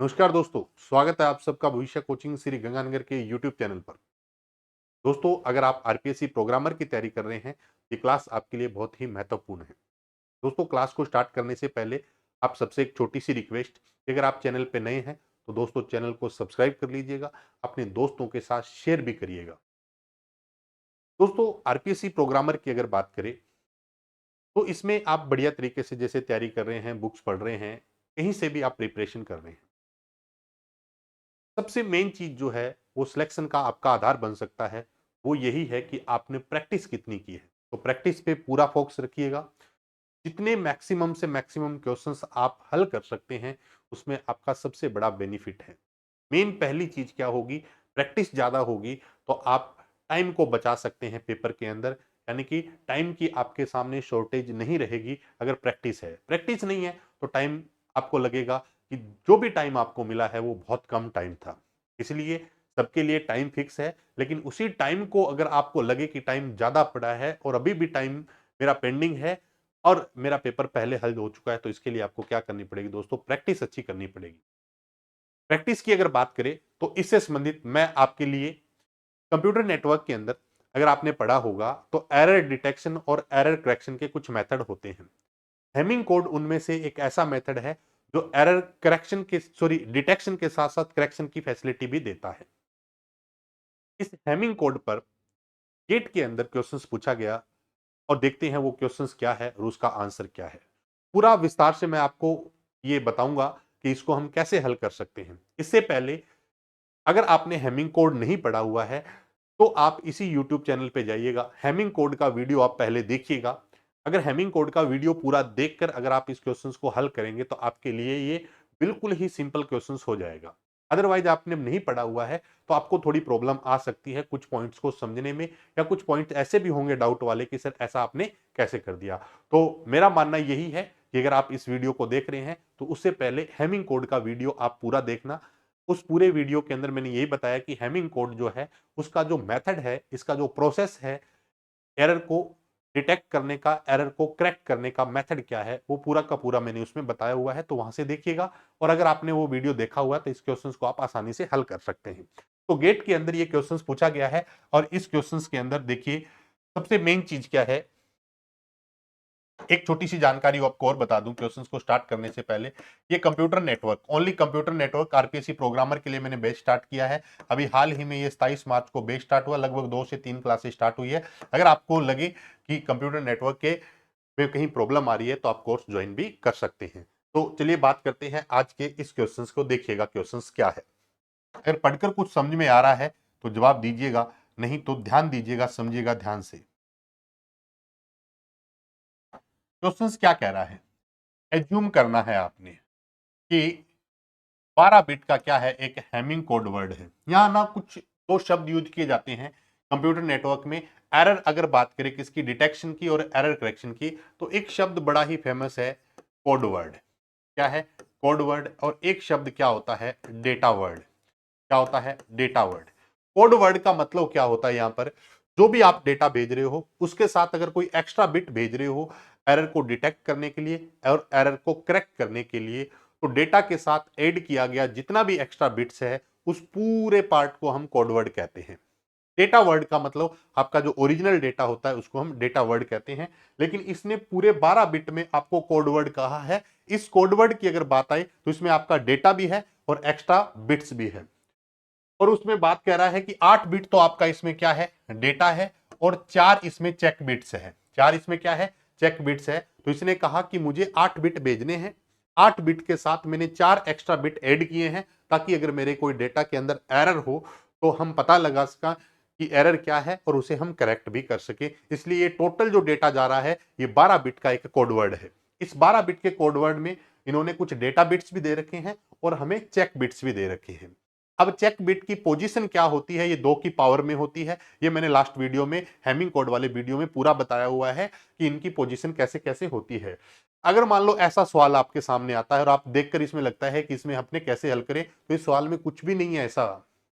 नमस्कार दोस्तों, स्वागत है आप सबका भविष्य कोचिंग श्री गंगानगर के यूट्यूब चैनल पर। दोस्तों, अगर आप आरपीएससी प्रोग्रामर की तैयारी कर रहे हैं, ये क्लास आपके लिए बहुत ही महत्वपूर्ण है। दोस्तों, क्लास को स्टार्ट करने से पहले आप सबसे एक छोटी सी रिक्वेस्ट कि अगर आप चैनल पे नए हैं तो दोस्तों चैनल को सब्सक्राइब कर लीजिएगा, अपने दोस्तों के साथ शेयर भी करिएगा। दोस्तों, आरपीएससी प्रोग्रामर की अगर बात करें तो इसमें आप बढ़िया तरीके से जैसे तैयारी कर रहे हैं, बुक्स पढ़ रहे हैं, कहीं से भी आप प्रिपरेशन कर रहे हैं, सबसे मेन चीज जो है वो सिलेक्शन का आपका आधार बन सकता है, वो यही है कि आपने प्रैक्टिस कितनी की है। तो प्रैक्टिस पे पूरा फोकस रखिएगा। जितने मैक्सिमम से मैक्सिमम क्वेश्चंस आप हल कर सकते हैं, उसमें आपका सबसे बड़ा बेनिफिट है। मेन पहली चीज क्या होगी, प्रैक्टिस ज्यादा होगी तो आप टाइम को बचा सकते हैं पेपर के अंदर, यानी कि टाइम की आपके सामने शॉर्टेज नहीं रहेगी। अगर प्रैक्टिस है, प्रैक्टिस नहीं है तो टाइम आपको लगेगा कि जो भी टाइम आपको मिला है वो बहुत कम टाइम था। इसलिए सबके लिए टाइम फिक्स है, लेकिन उसी टाइम को अगर आपको लगे कि टाइम ज्यादा पड़ा है और अभी भी टाइम मेरा पेंडिंग है और मेरा पेपर पहले हल हो चुका है, तो इसके लिए आपको क्या करनी पड़ेगी दोस्तों, प्रैक्टिस अच्छी करनी पड़ेगी। प्रैक्टिस की अगर बात करें तो इससे संबंधित मैं आपके लिए कंप्यूटर नेटवर्क के अंदर, अगर आपने पढ़ा होगा तो एरर डिटेक्शन और एरर करेक्शन के कुछ मेथड होते हैं। हेमिंग कोड उनमें से एक ऐसा मेथड है जो एरर करेक्शन के डिटेक्शन के साथ साथ करेक्शन की फैसिलिटी भी देता है। इस हेमिंग कोड पर गेट के अंदर क्वेश्चंस पूछा गया और देखते हैं वो क्वेश्चंस क्या है और उसका आंसर क्या है। पूरा विस्तार से मैं आपको ये बताऊंगा कि इसको हम कैसे हल कर सकते हैं। इससे पहले अगर आपने हेमिंग कोड नहीं पढ़ा हुआ है तो आप इसी यूट्यूब चैनल पे जाइएगा, हेमिंग कोड का वीडियो आप पहले देखिएगा। अगर हेमिंग कोड का वीडियो पूरा देखकर अगर आप इस क्वेश्चंस को हल करेंगे तो आपके लिए ये बिल्कुल ही सिंपल क्वेश्चंस हो जाएगा। अदरवाइज आपने नहीं पढ़ा हुआ है तो आपको थोड़ी प्रॉब्लम आ सकती है कुछ पॉइंट्स को समझने में, या कुछ पॉइंट्स ऐसे भी होंगे डाउट वाले कि सर ऐसा आपने कैसे कर दिया। तो मेरा मानना यही है कि अगर आप इस वीडियो को देख रहे हैं तो उससे पहले हेमिंग कोड का वीडियो आप पूरा देखना। उस पूरे वीडियो के अंदर मैंने यही बताया कि हेमिंग कोड जो है उसका जो मेथड है, इसका जो प्रोसेस है, एरर को डिटेक्ट करने का, एरर को क्रैक करने का मेथड क्या है, वो पूरा का पूरा मैंने उसमें बताया हुआ है, तो वहां से देखिएगा। और अगर आपने वो वीडियो देखा हुआ है तो इस क्वेश्चंस को आप आसानी से हल कर सकते हैं। तो गेट के अंदर ये क्वेश्चंस पूछा गया है और इस क्वेश्चंस के अंदर देखिए सबसे मेन चीज क्या है। एक छोटी सी जानकारी आपको और बता दूं क्वेश्चंस को स्टार्ट करने से पहले, ये computer network, only computer network RPSC programmer के लिए मैंने बैच स्टार्ट किया है। अभी हाल ही में ये 27 मार्च को बैच स्टार्ट हुआ, लगभग 2 से 3 क्लासेस स्टार्ट हुई है। अगर आपको लगे कि कंप्यूटर नेटवर्क के में कहीं प्रॉब्लम आ रही है तो आप कोर्स ज्वाइन भी कर सकते हैं। तो चलिए बात करते हैं आज के इस क्वेश्चन को, देखिएगा क्वेश्चन क्या है। अगर पढ़कर कुछ समझ में आ रहा है तो जवाब दीजिएगा, नहीं तो ध्यान दीजिएगा, समझिएगा ध्यान से। क्वेश्चन क्या कह रहा है, एज्यूम करना है आपने कि 12 बिट का क्या है, एक हैमिंग कोड वर्ड है। यहां ना कुछ दो शब्द यूज किए जाते हैं कंप्यूटर नेटवर्क में। एरर अगर बात करें किसकी, डिटेक्शन की और एरर करेक्शन की, तो एक शब्द बड़ा ही फेमस है, कोड वर्ड। क्या है, कोड वर्ड। और एक शब्द क्या होता है, डेटा वर्ड। क्या होता है, डेटा वर्ड। कोड वर्ड का मतलब क्या होता है, यहां पर जो भी आप डेटा भेज रहे हो उसके साथ अगर कोई एक्स्ट्रा बिट भेज रहे हो एरर को डिटेक्ट करने के लिए और एरर को करेक्ट करने के लिए, तो डेटा के साथ ऐड किया गया जितना भी एक्स्ट्रा बिट्स है उस पूरे पार्ट को हम कोड वर्ड कहते हैं। डेटा वर्ड का मतलब आपका जो ओरिजिनल डेटा होता है उसको हम डेटा वर्ड कहते हैं। लेकिन इसने पूरे 12 बिट में आपको कोड वर्ड कहा है। इस कोड वर्ड की अगर बात आए तो इसमें आपका डेटा भी है और एक्स्ट्रा बिट्स भी है। और उसमें बात कह रहा है कि 8 बिट तो आपका इसमें क्या है, डेटा है, और 4 इसमें चेक बिट्स है। 4 इसमें क्या है, चेक बिट्स है। तो इसने कहा कि मुझे 8 बिट भेजने हैं, 8 बिट के साथ मैंने 4 एक्स्ट्रा बिट ऐड किए हैं ताकि अगर मेरे कोई डेटा के अंदर एरर हो तो हम पता लगा सका कि एरर क्या है और उसे हम करेक्ट भी कर सके। इसलिए ये टोटल जो डेटा जा रहा है ये 12 बिट का एक कोड वर्ड है। इस 12 बिट के कोड वर्ड में इन्होंने कुछ डेटा बिट्स भी दे रखे हैं और हमें चेक बिट्स भी दे रखे हैं। अब चेक बिट की पोजीशन क्या होती है, ये 2 की पावर में होती है। ये मैंने लास्ट वीडियो में, हेमिंग कोड वाले वीडियो में पूरा बताया हुआ है कि इनकी पोजीशन कैसे कैसे होती है। अगर मान लो ऐसा सवाल आपके सामने आता है और आप देखकर इसमें लगता है कि इसमें अपने कैसे हल करें, तो इस सवाल में कुछ भी नहीं है ऐसा।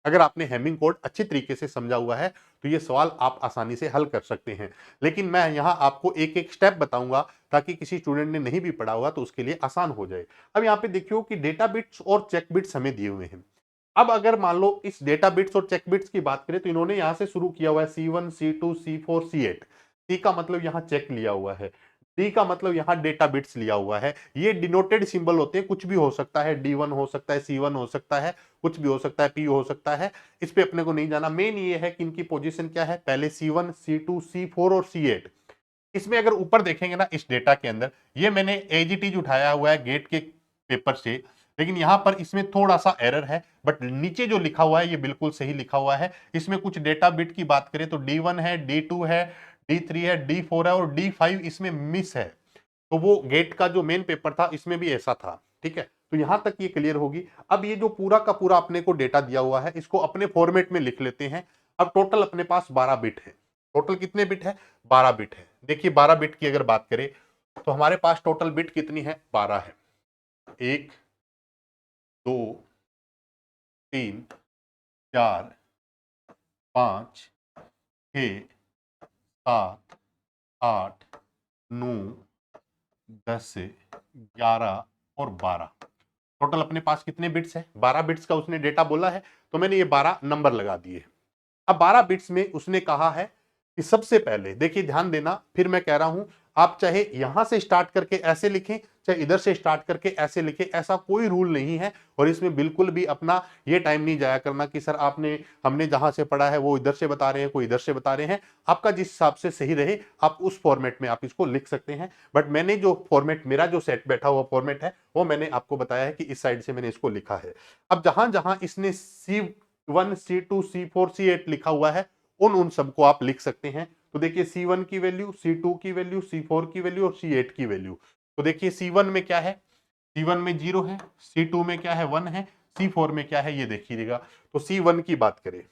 अगर आपने हेमिंग कोड अच्छी तरीके से समझा हुआ है तो ये सवाल आप आसानी से हल कर सकते हैं। लेकिन मैं यहाँ आपको एक एक स्टेप बताऊंगा ताकि किसी स्टूडेंट ने नहीं भी पढ़ा होगा तो उसके लिए आसान हो जाए। अब यहाँ पे देखियो कि डेटा बिट्स और चेक बिट्स हमें दिए हुए हैं। अब अगर मान लो इस डेटा बिट्स और चेक बिट्स की बात करें तो इन्होंने यहाँ से शुरू किया हुआ है C1 C2 C4 C8। सी का मतलब यहाँ चेक लिया हुआ है, डी का मतलब यहाँ डेटा बिट्स लिया हुआ है। ये डिनोटेड सिंबल होते हैं, कुछ भी हो सकता है, D1 हो सकता है, C1 हो सकता है, कुछ भी हो सकता है, P हो सकता है। इस पे अपने को नहीं जाना, मेन ये है कि इनकी पोजीशन क्या है, पहले C1 C2 C4 और C8। इसमें अगर ऊपर देखेंगे ना इस डेटा के अंदर, ये मैंने एज इट इज उठाया हुआ है गेट के पेपर से, लेकिन यहां पर इसमें थोड़ा सा एरर है, बट नीचे जो लिखा हुआ है ये बिल्कुल सही लिखा हुआ है। इसमें कुछ डेटा बिट की बात करें तो D1 है, D2 है, D3 है, D4 है और D5 इसमें मिस है। तो वो गेट का जो मेन पेपर था इसमें भी ऐसा था। ठीक है, तो यहां तक ये क्लियर होगी। अब ये जो पूरा का पूरा अपने को डेटा दिया हुआ है इसको अपने फॉर्मेट में लिख लेते हैं। अब टोटल अपने पास 12 बिट है। टोटल कितने बिट है, 12 बिट है। देखिए 12 बिट की अगर बात करें तो हमारे पास टोटल बिट कितनी है, 12 है। 1 2 3 4 5 6 7 8 9 10 11 और 12। टोटल अपने पास कितने बिट्स है, 12 बिट्स का उसने डेटा बोला है तो मैंने ये 12 नंबर लगा दिए। अब 12 बिट्स में उसने कहा है कि सबसे पहले देखिए ध्यान देना, फिर मैं कह रहा हूं आप चाहे यहां से स्टार्ट करके ऐसे लिखें चाहे इधर से स्टार्ट करके ऐसे लिखें, ऐसा कोई रूल नहीं है। और इसमें बिल्कुल भी अपना ये टाइम नहीं जाया करना कि सर आपने हमने जहां से पढ़ा है वो इधर से बता रहे हैं, कोई इधर से बता रहे हैं। आपका जिस हिसाब से सही रहे आप उस फॉर्मेट में आप इसको लिख सकते हैं। बट मैंने जो फॉर्मेट, मेरा जो सेट बैठा हुआ फॉर्मेट है वो मैंने आपको बताया है कि इस साइड से मैंने इसको लिखा है। अब जहां जहां इसने C1 C2 C4 C8 लिखा हुआ है उन सबको आप लिख सकते हैं। तो देखिए C1 की वैल्यू, C2 की वैल्यू, C4 की वैल्यू और C8 की वैल्यू। तो देखिए C1 में क्या है, C1 में 0 है, C2 में क्या है 1 है, C4 में क्या है ये देखिएगा। तो C1 की बात करें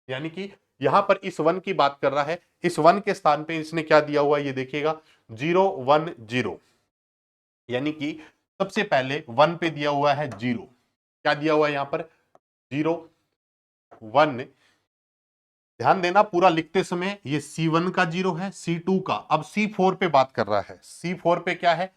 यानी कि यहां पर इस 1 की बात कर रहा है, इस 1 के स्थान पे इसने क्या दिया हुआ ये देखिएगा 0 1 0। यानी कि सबसे पहले 1 पे दिया हुआ है 0, क्या दिया हुआ है यहां पर 0 1। ध्यान देना पूरा लिखते समय ये C1 का 0 है, C2 का। अब C4 पे बात कर रहा है, C4 पे क्या है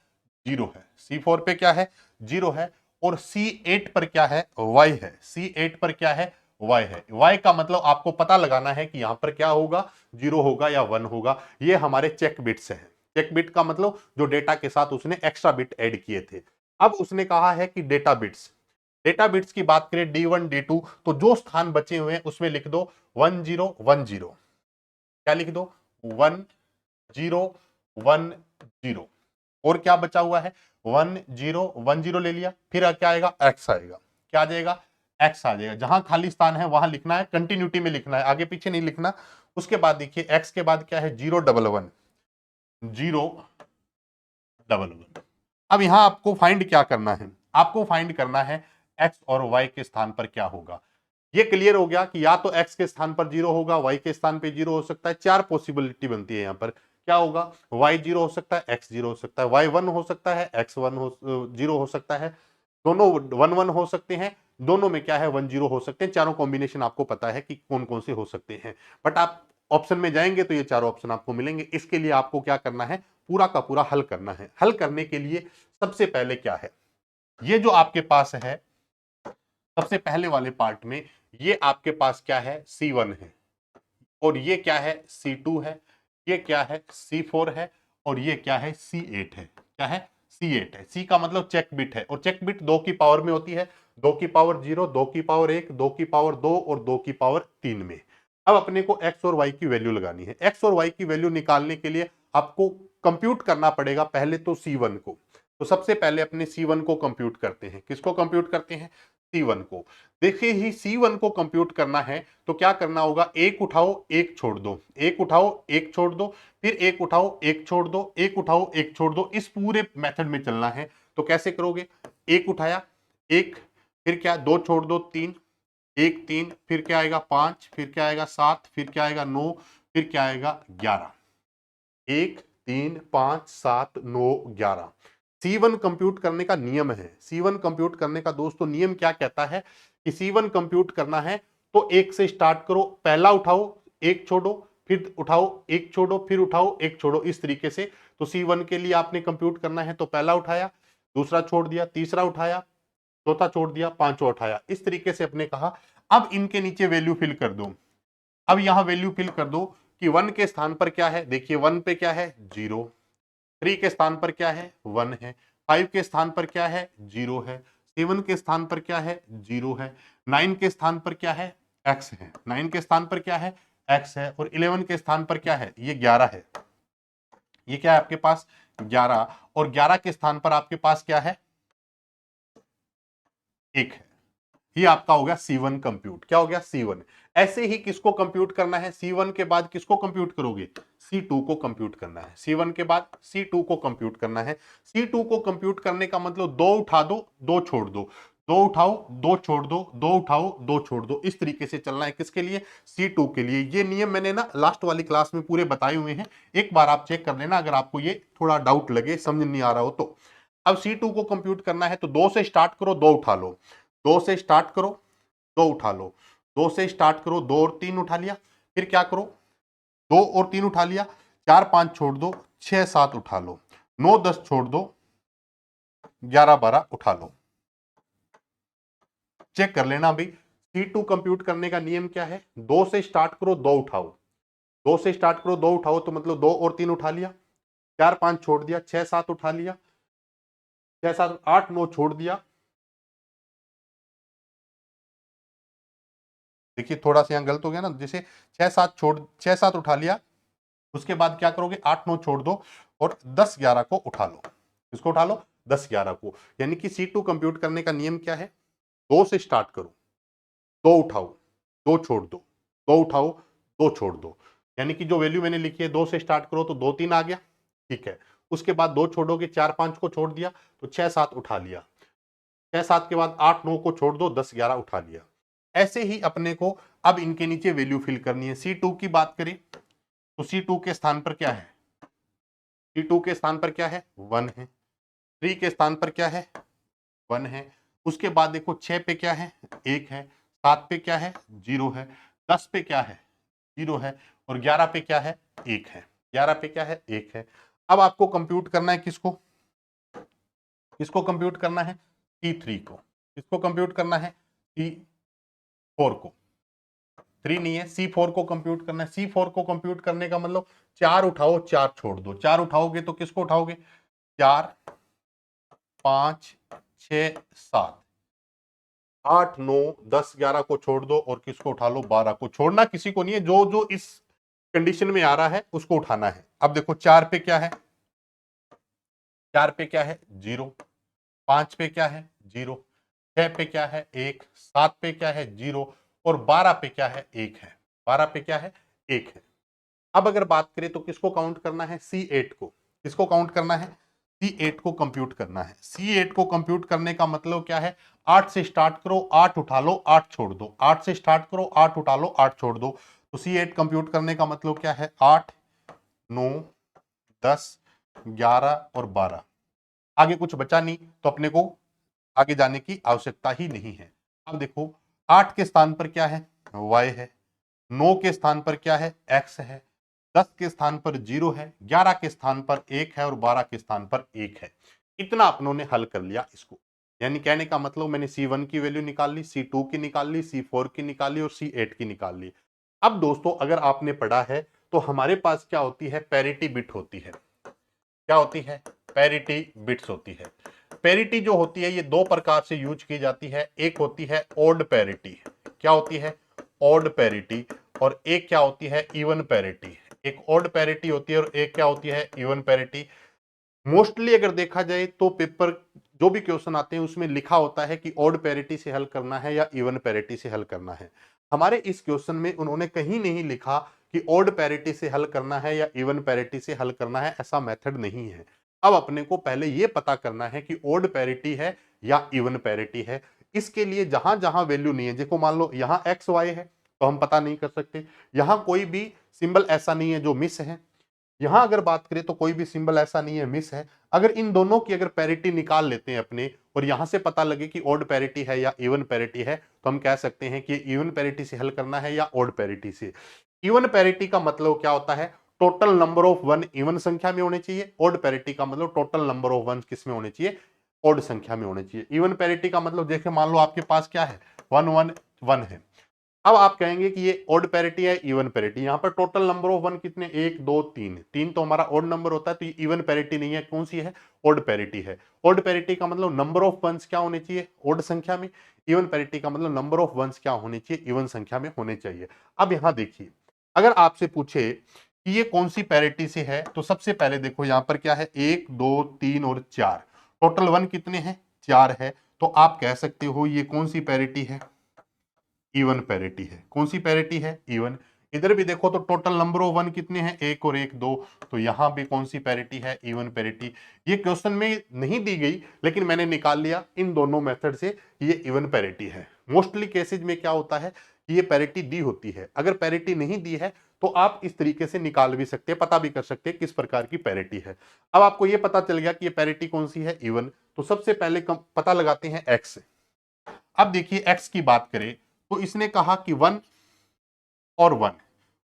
0 है, C4 पे क्या है 0 है। और C8 पर क्या है Y है, C8 पर क्या है Y है। Y का मतलब आपको पता लगाना है कि यहां पर क्या होगा, 0 होगा या 1 होगा। ये हमारे चेक बिट्स हैं। चेक बिट का मतलब जो डेटा के साथ उसने एक्स्ट्रा बिट ऐड किए थे। अब उसने कहा है कि डेटा बिट्स, डेटा बिट्स की बात करें D1 D2 तो जो स्थान बचे हुए हैं उसमें लिख दो 1 0 1 0। क्या लिख दो 1 0 1 0। और क्या बचा हुआ है 1 0 1 0 ले लिया, फिर क्या आएगा x आएगा। क्या आ जाएगा x आ जाएगा। जहां खाली स्थान है वहां लिखना है, कंटिन्यूटी में लिखना है, आगे पीछे नहीं लिखना। उसके बाद देखिए x के बाद क्या है 0 1 1 0 1 1। अब यहां आपको फाइंड क्या करना है, आपको फाइंड करना है x और y के स्थान पर क्या होगा। ये क्लियर हो गया कि या तो x के स्थान पर 0 होगा, y के स्थान पे 0 हो सकता है। चार पॉसिबिलिटी बनती है यहाँ पर। क्या होगा y 0 हो सकता है, x 0 हो सकता है, y 1 हो सकता है, x 1 हो 0 हो सकता है। दोनों 1 1 हो सकते हैं, दोनों में क्या है 1 0 हो सकते हैं। चारों कॉम्बिनेशन आपको पता है कि कौन कौन से हो सकते हैं। बट आप ऑप्शन में जाएंगे तो ये चारों ऑप्शन आपको मिलेंगे। इसके लिए आपको क्या करना है, पूरा का पूरा हल करना है। हल करने के लिए सबसे पहले क्या है, ये जो आपके पास है सबसे पहले वाले पार्ट में ये आपके पास क्या है C1 है, और ये क्या है C2 है, ये क्या है C4 है और ये क्या है C8 है। क्या है C8 है। C का मतलब चेक बिट है, और चेक बिट 2 की पावर में होती है, 2 की पावर 0, 2 की पावर 1, 2 की पावर 2 और 2 की पावर 3 में। अब अपने को x और y की वैल्यू लगानी है। x और y की वैल्यू निकालने के लिए आपको कंप्यूट करना पड़ेगा पहले तो C1 को। तो सबसे पहले अपने C1 को कंप्यूट करते हैं। किसको कंप्यूट करते हैं, C1 को। देखिए ही C1 को कंप्यूट करना है तो क्या करना होगा, एक उठाओ एक छोड़ दो, एक उठाओ एक छोड़ दो, फिर एक उठाओ एक छोड़ दो, एक उठाओ एक छोड़ दो। इस पूरे मेथड में चलना है। तो कैसे करोगे, एक उठाया एक, फिर क्या दो छोड़ दो तीन, एक तीन, फिर क्या आएगा 5, फिर क्या आएगा 7, फिर क्या आएगा 9, फिर क्या आएगा 11। 1 3 5 7 9 11। C1 कंप्यूट करने का नियम है। C1 कंप्यूट करने का दोस्तों नियम क्या कहता है कि C1 कंप्यूट करना है तो एक से स्टार्ट करो, पहला उठाओ एक छोड़ो, फिर उठाओ एक छोड़ो, फिर उठाओ एक छोड़ो, इस तरीके से। तो C1 के लिए आपने कंप्यूट करना है तो पहला उठाया, दूसरा छोड़ दिया, तीसरा उठाया, चौथा छोड़ दिया, पांचवा उठाया, इस तरीके से अपने कहा। अब इनके नीचे वैल्यू फिल कर दो। अब यहां वैल्यू फिल कर दो कि 1 के स्थान पर क्या है, देखिए 1 पे क्या है 0, 3 के स्थान पर क्या है 1 है, 5 के स्थान पर क्या है 0 है, 7 के स्थान पर क्या है 0 है, 9 के स्थान पर क्या है x है, 9 के स्थान पर क्या है x है, और 11 के स्थान पर क्या है ये 11 है। ये क्या है आपके पास 11, और 11 के स्थान पर आपके पास क्या है 1 है। ये आपका हो गया C1 कंप्यूट। क्या हो गया C1। ऐसे ही किसको कंप्यूट करना है, C1 के बाद किसको कंप्यूट करोगे, C2 को कंप्यूट करना है। C1 के बाद C2 को कंप्यूट करना है। C2 को कंप्यूट करने का मतलब दो उठा दो, दो छोड़ दो, दो उठाओ दो छोड़ दो, दो उठाओ दो छोड़ दो, इस तरीके से चलना है। किसके लिए, C2 के लिए। ये नियम मैंने ना लास्ट वाली क्लास में पूरे बताए हुए हैं, एक बार आप चेक कर लेना अगर आपको ये थोड़ा डाउट लगे, समझ नहीं आ रहा हो तो। अब C2 को कंप्यूट करना है तो 2 से स्टार्ट करो, दो उठा लो, 2 से स्टार्ट करो, दो उठा लो, 2 से स्टार्ट करो, 2 और 3 उठा लिया, फिर क्या करो 2 और 3 उठा लिया, 4 5 छोड़ दो, 6 7 उठा लो, 9 10 छोड़ दो, 11 12 उठा लो। चेक कर लेना भाई। C2 कंप्यूट करने का नियम क्या है, 2 से स्टार्ट करो, 2 उठाओ, 2 से स्टार्ट करो 2 उठाओ, तो मतलब 2 और 3 उठा लिया, 4 5 छोड़ दिया, 6 7 उठा लिया, 6 7 8 9 छोड़ दिया। देखिए थोड़ा सा यहाँ गलत हो गया ना, जैसे 6 7 उठा लिया, उसके बाद क्या करोगे 8 9 छोड़ दो और 10 11 को उठा लो। इसको उठा लो 10 11 को। यानी कि C2 कंप्यूट करने का नियम क्या है, 2 से स्टार्ट करो, 2 उठाओ, 2 छोड़ दो, 2 उठाओ, 2 छोड़ दो। यानी कि जो वैल्यू मैंने लिखी है 2 से स्टार्ट करो तो 2 3 आ गया, ठीक है। उसके बाद 2 छोड़ोगे, 4 5 को छोड़ दिया तो 6 7 उठा लिया, 6 7 के बाद 8 9 को छोड़ दो, 10 11 उठा लिया। ऐसे ही अपने को अब इनके नीचे वैल्यू फिल करनी है। C2 की बात करें तो C2 के स्थान पर क्या है, C2 के स्थान पर क्या है 1 है, 3 के स्थान पर क्या है 1 है, उसके बाद देखो 6 पे क्या है 1 है, 7 पे क्या है 0 है, 10 पे क्या है 0 है, और 11 पे क्या है 1 है, 11 पे क्या है 1 है। अब आपको कंप्यूट करना है किसको, किसको कंप्यूट करना है C3 को, किसको कंप्यूट करना है C4 को, 3 नहीं है, C4 को कंप्यूट करना है। C4 को कंप्यूट करने का मतलब 4 उठाओ 4 छोड़ दो, 4 उठाओगे तो किसको उठाओगे 4 5 6 7 8 9 10 11 को छोड़ दो और किसको उठा लो 12 को। छोड़ना किसी को नहीं है, जो जो इस कंडीशन में आ रहा है उसको उठाना है। अब देखो 4 पे क्या है, 4 पे क्या है 0, 5 पे क्या है 0, 6 पे क्या है 1, 7 पे क्या है 0, और 12 पे क्या है 1 है, 12 पे क्या है 1 है। अब अगर बात करें तो किसको काउंट करना है C8 को, किसको काउंट करना है C8 को कंप्यूट करना है। C8 को कंप्यूट करने का मतलब क्या है, 8 से स्टार्ट करो 8 उठा लो 8 छोड़ दो, 8 से स्टार्ट करो 8 उठा लो 8 छोड़ दो। तो C8 कंप्यूट करने का मतलब क्या है 8 9 10 11 और 12। आगे कुछ बचा नहीं तो अपने को आगे जाने की आवश्यकता ही नहीं है। अब देखो 8 के स्थान पर क्या है y है, 9 के स्थान पर क्या है x है, 10 के स्थान पर 0 है, 11 के स्थान पर 1 है और 12 के स्थान पर 1 है। इतना अपनों ने हल कर लिया इसको। यानी कहने का मतलब मैंने C1 की वैल्यू निकाल ली, C2 की निकाल ली, C4 की निकाल ली और C8 की निकाल ली। अब दोस्तों अगर आपने पढ़ा है तो हमारे पास क्या होती है, पैरिटी बिट होती है। क्या होती है, पैरिटी बिट्स होती है। पैरिटी जो होती है ये दो प्रकार से यूज की जाती है, एक होती है ओड पैरिटी। क्या होती है, ओड पैरिटी। और एक क्या होती है, इवन पैरिटी। एक ओड पैरिटी होती है और एक क्या होती है, इवन पैरिटी। मोस्टली अगर देखा जाए तो पेपर जो भी क्वेश्चन आते हैं उसमें लिखा होता है कि ओड पैरिटी से हल करना है या इवन पैरिटी से हल करना है। हमारे इस क्वेश्चन में उन्होंने कहीं नहीं लिखा कि ओड पैरिटी से हल करना है या इवन पैरिटी से हल करना है, ऐसा मेथड नहीं है। अब अपने को पहले यह पता करना है कि ओड पैरिटी है या इवन पैरिटी है। इसके लिए जहां जहां वैल्यू नहीं है, देखो मान लो यहां एक्स वाई है तो हम पता नहीं कर सकते, यहां कोई भी सिंबल ऐसा नहीं है जो मिस है, यहां अगर बात करें तो कोई भी सिंबल ऐसा नहीं है मिस है। अगर इन दोनों की अगर पैरिटी निकाल लेते हैं अपने और यहां से पता लगे कि ऑड पैरिटी है या इवन पैरिटी है, तो हम कह सकते हैं कि इवन पैरिटी से हल करना है या ऑड पैरिटी से। इवन पैरिटी का मतलब क्या होता है, total number of one even संख्या में होने चाहिए। ऑड पैरिटी का मतलब टोटल नंबर ऑफ वन किस में होने चाहिए, ऑड संख्या में होने चाहिए। इवन पैरिटी का मतलब देखिए मान लो आपके पास क्या है, 1 1 1 है। अब आप कहेंगे कि ये ऑड पैरिटी है इवन पैरिटी, यहां पर टोटल नंबर ऑफ वन कितने, 1 2 3, 3 तो हमारा ऑड नंबर होता है, तो ये इवन पैरिटी नहीं है, कौन सी है, ऑड पैरिटी है। ऑड पैरिटी का मतलब नंबर ऑफ वंस क्या होने चाहिए, ऑड संख्या में। इवन पैरिटी का मतलब नंबर ऑफ वंस क्या होने चाहिए, इवन संख्या में होने चाहिए। अब यहां देखिए, अगर आपसे पूछे कि ये कौन सी पैरिटी से है, तो सबसे पहले देखो यहां पर क्या है, 1 2 3 और 4, टोटल वन कितने हैं, 4 है। तो आप कह सकते हो ये कौन सी पैरिटी है, इवन पैरिटी है। कौन सी पैरिटी है, इवन। इधर भी देखो तो टोटल नंबर ऑफ वन कितने हैं, 1 और 1 2, तो यहां भी कौन सी पैरिटी है, इवन पैरिटी। ये क्वेश्चन में नहीं दी गई, लेकिन मैंने निकाल लिया इन दोनों मेथड से, ये इवन पैरिटी है। मोस्टली केसेज में क्या होता है कि ये पैरिटी दी होती है, अगर पैरिटी नहीं दी है तो आप इस तरीके से निकाल भी सकते हैं, पता भी कर सकते हैं किस प्रकार की पैरिटी है। अब आपको ये पता चल गया कि ये पैरिटी कौन सी है, इवन। तो सबसे पहले पता लगाते हैं एक्स। अब देखिए एक्स की बात करें तो इसने कहा कि 1 और 1,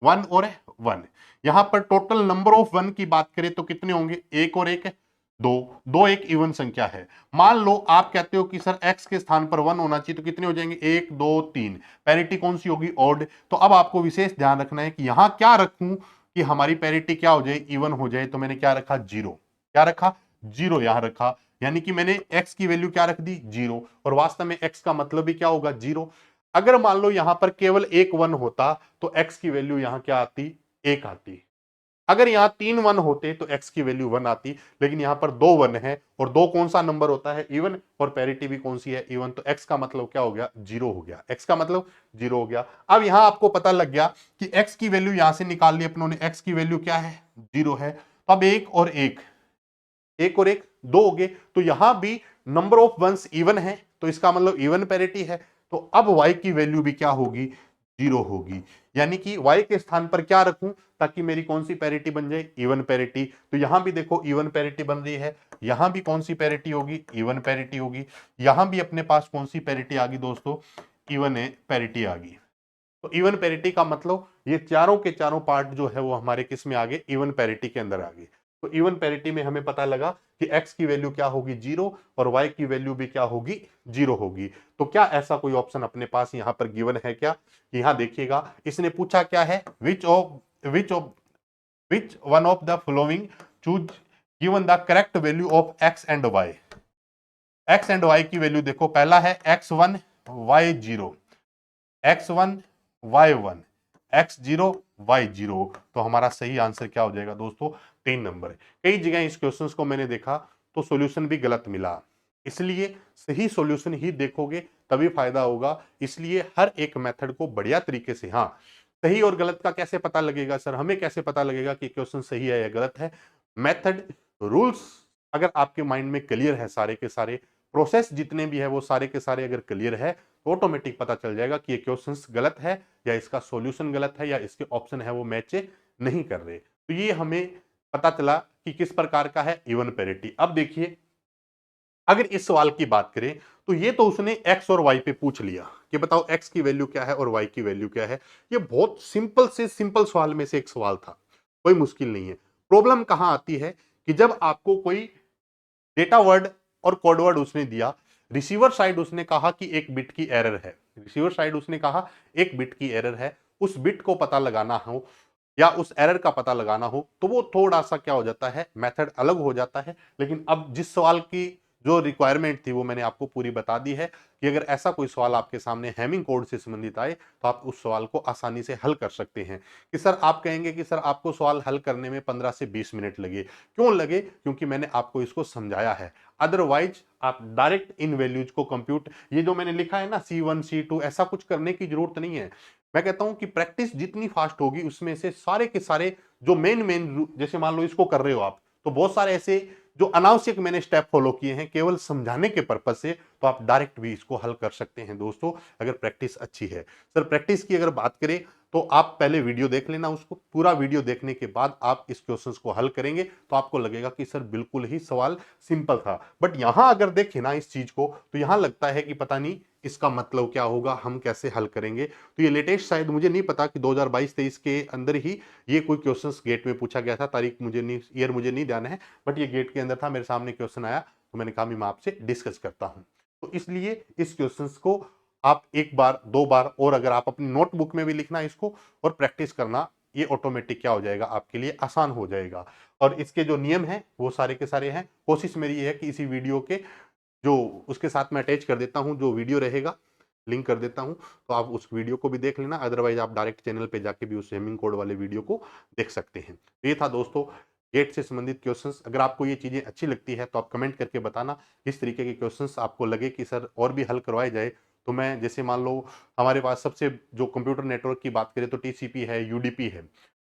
1 और 1, यहां पर टोटल नंबर ऑफ वन की बात करें तो कितने होंगे, 1 और 1 2, 2 एक इवन संख्या है। मान लो आप कहते हो कि सर x के स्थान पर 1 होना चाहिए, तो कितने हो जाएंगे, 1 2 3, पैरिटी कौन सी होगी, ऑड। तो अब आपको विशेष ध्यान रखना है कि यहां क्या रखूं कि हमारी पैरिटी क्या हो जाए, इवन हो जाए। तो मैंने क्या रखा, 0, क्या रखा, 0 यहां रखा, यानी कि मैंने x की वैल्यू क्या रख दी, 0, और वास्तव में x का मतलब भी क्या होगा, 0। अगर मान लो यहां पर केवल एक 1 होता तो x की वैल्यू यहां क्या आती, 1 आती। अगर यहां 3 1 होते तो x की वैल्यू 1 आती, लेकिन यहां पर 2 1 है, और 2 कौन सा नंबर होता है, इवन, और पैरिटी भी कौन सी है, इवन। तो x का मतलब क्या हो गया, 0 हो गया, x का मतलब 0 हो गया। अब यहां आपको पता लग गया कि x की वैल्यू यहां से निकाल ली अपनों ने, x की वैल्यू क्या है, 0 है। तो अब 1 और 1, 1 और 1 2 हो गए, तो यहां भी नंबर ऑफ वंस इवन है, तो इसका मतलब इवन पैरिटी है। तो अब y की वैल्यू भी क्या होगी, 0 होगी। यानी कि y के स्थान पर क्या रखूं ताकि मेरी कौन सी पैरिटी बन जाए, इवन पैरिटी। तो यहां भी देखो इवन पैरिटी बन रही है, यहां भी कौन सी पैरिटी होगी, इवन पैरिटी होगी। यहां भी अपने पास कौन सी पैरिटी आ गई दोस्तों, इवन पैरिटी आ गई। तो इवन पैरिटी का मतलब ये चारों के चारों पार्ट जो है वो हमारे किस में आ गए, इवन पैरिटी के अंदर आ गए। तो इवन पैरिटी में हमें पता लगा कि x की वैल्यू क्या होगी, 0, और y की वैल्यू भी क्या होगी, 0 होगी। तो क्या ऐसा कोई ऑप्शन अपने पास यहां पर गिवन है क्या, यहां देखिएगा इसने पूछा क्या है, which one of the following choose given the correct value of x and y। x and y की वैल्यू देखो, पहला है x1 y0, x1 y1, x0 y0। तो हमारा सही आंसर क्या हो जाएगा दोस्तों, 3 नंबर। कई जगह इस क्वेश्चन को मैंने देखा तो सॉल्यूशन भी गलत मिला, इसलिए सही सॉल्यूशन ही देखोगे तभी फायदा होगा। इसलिए हर एक मेथड को बढ़िया तरीके से, हाँ सही और गलत का कैसे पता लगेगा सर, हमें कैसे पता लगेगा कि क्वेश्चन सही है या गलत है। मेथड रूल्स अगर आपके माइंड में क्लियर है, सारे के सारे प्रोसेस जितने भी है वो सारे के सारे अगर क्लियर है, तो ऑटोमेटिक पता चल जाएगा कि ये क्वेश्चन गलत है या इसका सॉल्यूशन गलत है या इसके ऑप्शन है वो मैच नहीं कर रहे। तो ये हमें पता चला कि किस प्रकार का है इवन पैरिटी। अब देखिए अगर इस सवाल की बात करें तो ये तो उसने x और y पे पूछ लिया कि बताओ x की वैल्यू क्या है और y की वैल्यू क्या है। ये बहुत सिंपल से सिंपल सवाल में से एक सवाल था, कोई मुश्किल नहीं है। प्रॉब्लम कहां आती है कि जब आपको कोई डेटा वर्ड और कोड वर्ड उसने दिया, रिसीवर साइड उसने कहा कि एक बिट की एरर है, रिसीवर साइड उसने कहा एक बिट की एरर है, उस बिट को पता लगाना हो या उस एरर का पता लगाना हो तो वो थोड़ा सा क्या हो जाता है, मेथड अलग हो जाता है। लेकिन अब जिस सवाल की जो रिक्वायरमेंट थी वो मैंने आपको पूरी बता दी है कि अगर ऐसा कोई सवाल आपके सामने हैमिंग कोड से संबंधित आए तो आप उस सवाल को आसानी से हल कर सकते हैं। कि सर आप कहेंगे कि सर आपको सवाल हल करने में 15 से 20 मिनट लगे, क्यों लगे, क्योंकि मैंने आपको इसको समझाया है। अदरवाइज आप डायरेक्ट इन वैल्यूज को कंप्यूट, ये जो मैंने लिखा है ना C1 C2 ऐसा कुछ करने की जरूरत नहीं है। मैं कहता हूं कि प्रैक्टिस जितनी फास्ट होगी उसमें से सारे के सारे जो मेन जैसे मान लो इसको कर रहे हो आप, तो बहुत सारे ऐसे जो अनावश्यक मैंने स्टेप फॉलो किए हैं केवल समझाने के पर्पज से, तो आप डायरेक्ट भी इसको हल कर सकते हैं दोस्तों, अगर प्रैक्टिस अच्छी है। सर प्रैक्टिस की अगर बात करें तो आप पहले वीडियो देख लेना, उसको पूरा वीडियो देखने के बाद आप इस क्वेश्चंस को हल करेंगे तो आपको लगेगा कि सर बिल्कुल ही सवाल सिंपल था। बट यहां अगर देखें ना इस चीज को, तो यहां लगता है कि पता नहीं इसका मतलब क्या होगा, हम कैसे हल करेंगे। तो ये लेटेस्ट शायद मुझे नहीं पता कि 2022-23 के अंदर ही ये कोई क्वेश्चंस गेट में पूछा गया था, तारीख मुझे नहीं, ईयर मुझे नहीं ध्यान है, बट ये गेट के अंदर था, मेरे सामने क्वेश्चन आया तो मैंने कहा मैं आपसे डिस्कस करता हूं। तो इसलिए इस क्वेश्चंस को आप एक बार दो बार, और अगर आप अपनी नोटबुक में भी लिखना इसको और प्रैक्टिस करना, ये ऑटोमेटिक क्या हो जाएगा, आपके लिए आसान हो जाएगा। और इसके जो नियम हैं वो सारे के सारे हैं। कोशिश मेरी ये है कि इसी वीडियो के जो उसके साथ मैं अटैच कर देता हूं, जो वीडियो रहेगा लिंक कर देता हूं, तो आप उस वीडियो को भी देख लेना, अदरवाइज आप डायरेक्ट चैनल पे जाके भी उस हेमिंग कोड वाले वीडियो को देख सकते हैं। तो ये था दोस्तों गेट से संबंधित क्वेश्चंस। अगर आपको ये चीजें अच्छी लगती है तो आप कमेंट करके बताना किस तरीके के क्वेश्चंस आपको लगे कि सर और भी हल करवाए जाए। तो मैं जैसे मान लो हमारे पास सबसे जो कंप्यूटर नेटवर्क की बात करें तो टीसीपी है, यूडीपी है।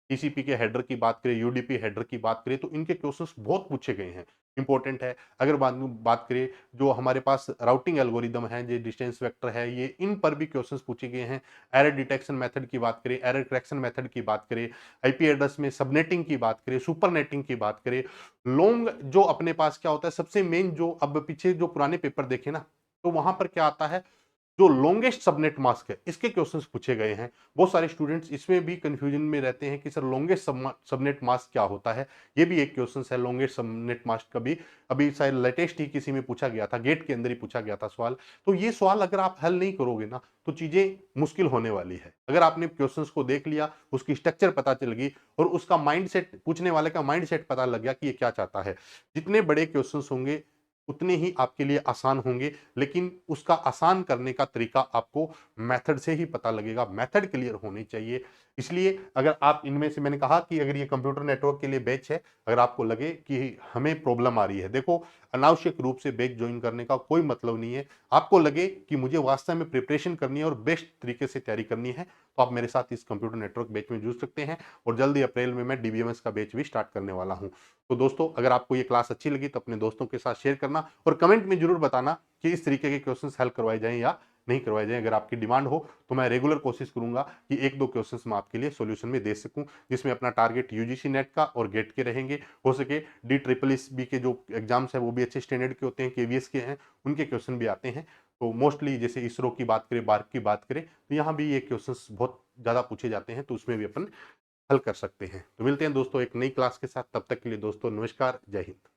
टीसीपी के हेडर की बात करें, यूडीपी हेडर की बात करें, तो इनके क्वेश्चंस बहुत पूछे गए हैं, इंपॉर्टेंट है। अगर बात करें जो हमारे पास राउटिंग एल्गोरिदम है, जो डिस्टेंस वेक्टर है, ये इन पर भी क्वेश्चंस पूछे गए हैं। एरर डिटेक्शन मेथड की बात करें, एरर करेक्शन मेथड की बात करें, आईपी एड्रेस में सबनेटिंग की बात करें, सुपरनेटिंग की बात करें, लॉन्ग जो अपने पास क्या होता है, सबसे मेन जो अब पीछे जो पुराने पेपर देखे ना, तो वहां पर क्या आता है, जो लॉन्गेस्ट सबनेट मास्क है इसके क्वेश्चंस पूछे गए हैं। बहुत सारे स्टूडेंट्स इसमें भी कंफ्यूजन में रहते हैं कि सर लॉन्गेस्ट सबनेट मास्क क्या होता है। ये भी एक क्वेश्चन है, लॉन्गेस्ट सबनेट मास्क का भी अभी शायद लेटेस्ट ही किसी में पूछा गया था, गेट के अंदर ही पूछा गया था सवाल। तो ये सवाल अगर आप हल नहीं करोगे ना तो चीजें मुश्किल होने वाली है। अगर आपने क्वेश्चंस को देख लिया, उसकी स्ट्रक्चर पता चल गई और उसका माइंडसेट, पूछने वाले का माइंडसेट पता लग गया कि ये क्या चाहता है, जितने बड़े क्वेश्चंस होंगे उतने ही आपके लिए आसान होंगे। लेकिन उसका आसान करने का तरीका आपको मेथड से ही पता लगेगा, मेथड क्लियर होनी चाहिए। इसलिए अगर आप इनमें से, मैंने कहा कि अगर ये कंप्यूटर नेटवर्क के लिए बैच है, अगर आपको लगे कि हमें प्रॉब्लम आ रही है, देखो अनावश्यक रूप से बैच ज्वाइन करने का कोई मतलब नहीं है। आपको लगे कि मुझे वास्तव में प्रिपरेशन करनी है और बेस्ट तरीके से तैयारी करनी है, तो आप मेरे साथ इस कंप्यूटर नेटवर्क बैच में जुड़ सकते हैं। और जल्दी अप्रैल में मैं डीबीएमएस का बैच भी स्टार्ट करने वाला हूं। तो दोस्तों अगर आपको ये क्लास अच्छी लगी तो अपने दोस्तों के साथ शेयर करना और कमेंट में जरूर बताना कि इस तरीके के क्वेश्चंस हल करवाए जाएं या नहीं करवाए जाएं। अगर आपकी डिमांड हो तो मैं रेगुलर कोशिश करूंगा कि एक दो क्वेश्चंस मैं आपके लिए सॉल्यूशन में दे सकूं, जिसमें अपना टारगेट यूजीसी नेट का और गेट के रहेंगे। हो सके DSSS के जो एग्जाम्स है वो भी अच्छे स्टैंडर्ड के होते हैं, केवीएस के हैं, उनके क्वेश्चन भी आते हैं। तो मोस्टली जैसे इसरो की बात करें, बार्क की बात करें, तो यहाँ भी ये क्वेश्चन बहुत ज्यादा पूछे जाते हैं, तो उसमें भी अपन हल कर सकते हैं। तो मिलते हैं दोस्तों एक नई क्लास के साथ, तब तक के लिए दोस्तों नमस्कार, जय हिंद।